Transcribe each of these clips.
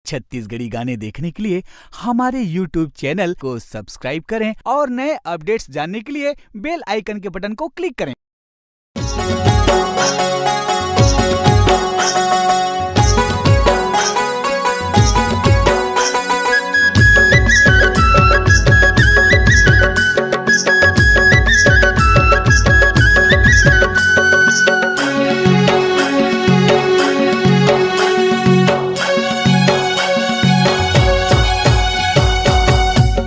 छत्तीसगढ़ी गाने देखने के लिए हमारे YouTube चैनल को सब्सक्राइब करें और नए अपडेट्स जानने के लिए बेल आइकन के बटन को क्लिक करें।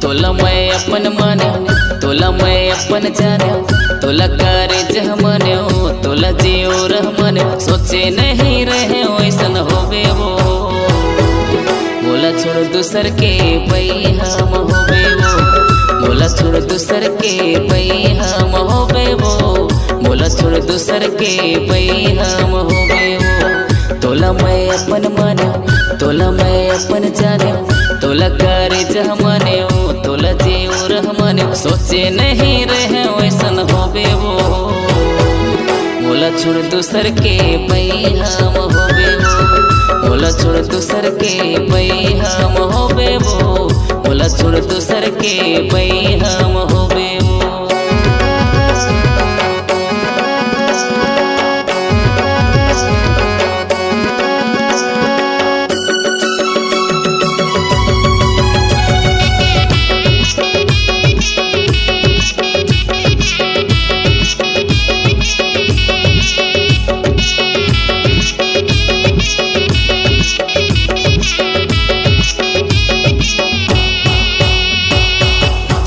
तोला मैं अपन मान्यो, तोला मैं अपन जान्यो, तोला करे जह मान्यो, तोला जियो रह मान्यो। सोचे नहीं रहे वैसन होवे वो, बोला छोड़ दूसर के पई हम होवे वो, बोला छोड़ दूसर के पई हम होवे वो, बोला छोड़ दूसर के पई हम होवे वो। तोला मैं अपन मान्यो, तोला मैं अपन जान्यो, तोला करे जह मान्यो, तोला जियो रह मान्यो। सोचे नहीं रहे वैसन होवे वो, बोला छोड़ दूसर के पई हम होवे वो, बोला छोड़ दूसर के पई हम होवे वो, बोला छोड़ दूसर के पई हम होवे वो।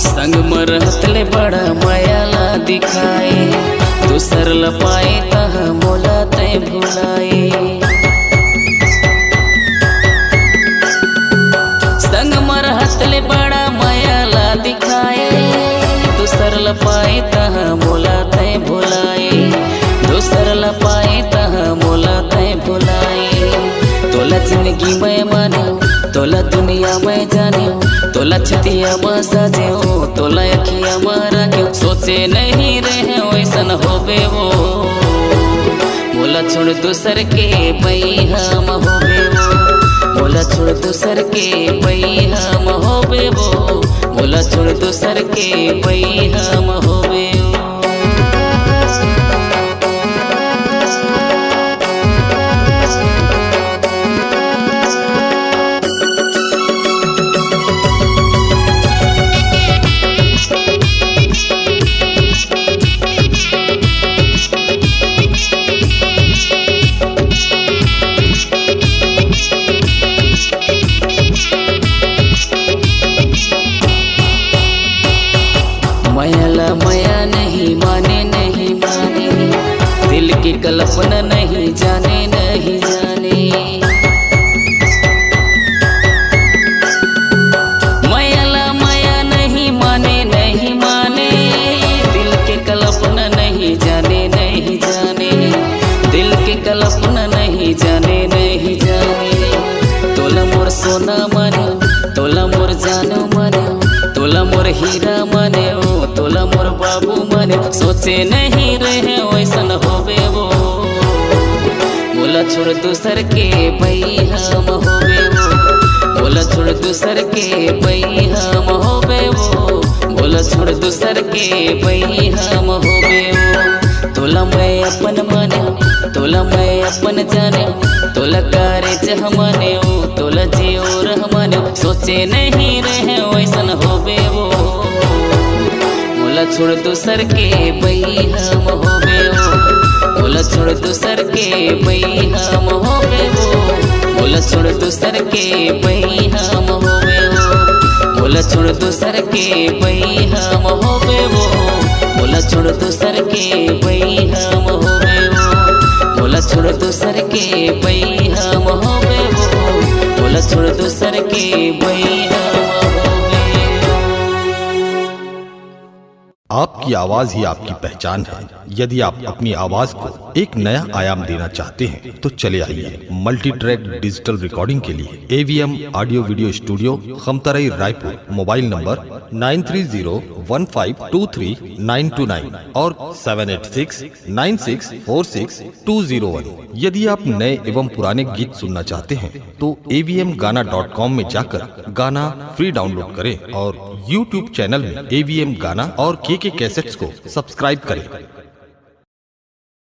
संग मरहतले बड़ा मायाला दिखाए, दूसर लपाए तह मोला तय भुलाए। संग मरहतले बड़ा मायाला दिखाए, दूसर लपाए तह मोला तय भुलाए, दूसर लपाए तह मोला तय भुलाए। तोला जिंदगी में मान्यो, तोला दुनिया में जान्यो, तोला छतिया में सजो, तोला अखिया में रखो। सोचे नहीं रहे वैसन होवे वो, बोला छोड़ दूसर के पई हम होवे वो, बोला छोड़ दूसर के पई हम होवे वो, बोला छोड़ दूसर के पई हम होवे वो। मायाला माया नहीं माने, नहीं माने, दिल की कल्पना नहीं जाने, नहीं जाने। मायाला माया नहीं माने, नहीं माने, दिल की कल्पना नहीं जाने, नहीं जाने, दिल की कल्पना नहीं जाने, नहीं जाने। तोला मोर सोना मान्यो, तोला मोर जानो मान्यो, तोला मोर हीरा मान्यो, तोला मोर बाबू मान्यो। सोचे नहीं रहे वैसन होवे वो, बोला छोड़ दूसर के पई हम होवे वो, बोला छोड़ दूसर के पई हम होवे वो, बोला छोड़ दूसर के पई हम होवे वो। तोला मैं अपन मान्यो, तोला मैं अपन जान्यो, तोला करे जह मान्यो, तोला जियो रह मान्यो। सोचे नहीं रहे वैसन होवे वो, बोला छोड़ दूसर के पई हम होवे वो, बोला छोड़ दूसर के पई हम होवे वो, बोला छोड़ दूसर के पई हम होवे वो, बोला छोड़ दूसर के पई हम होवे वो, बोला छोड़ दूसर के पई हम होवे वो, बोला छोड़ दूसर के पई हम होवे वो, बोला छोड़ दूसर के पई हम होवे वो। आपकी आवाज ही आपकी पहचान है। यदि आप अपनी आवाज को एक नया आयाम देना चाहते हैं तो चले आइए मल्टी ट्रैक डिजिटल रिकॉर्डिंग के लिए AVM audio video studio, Khamtarai, Raipur. Mobile number 9301523929 और 7869646201। यदि आप नए एवं पुराने गीत सुनना चाहते हैं तो avmgana.com में जाकर गाना फ्री डाउनलोड करें और YouTube चैनल में AVM गाना और KK कैसेट्स को सब्सक्राइब करें।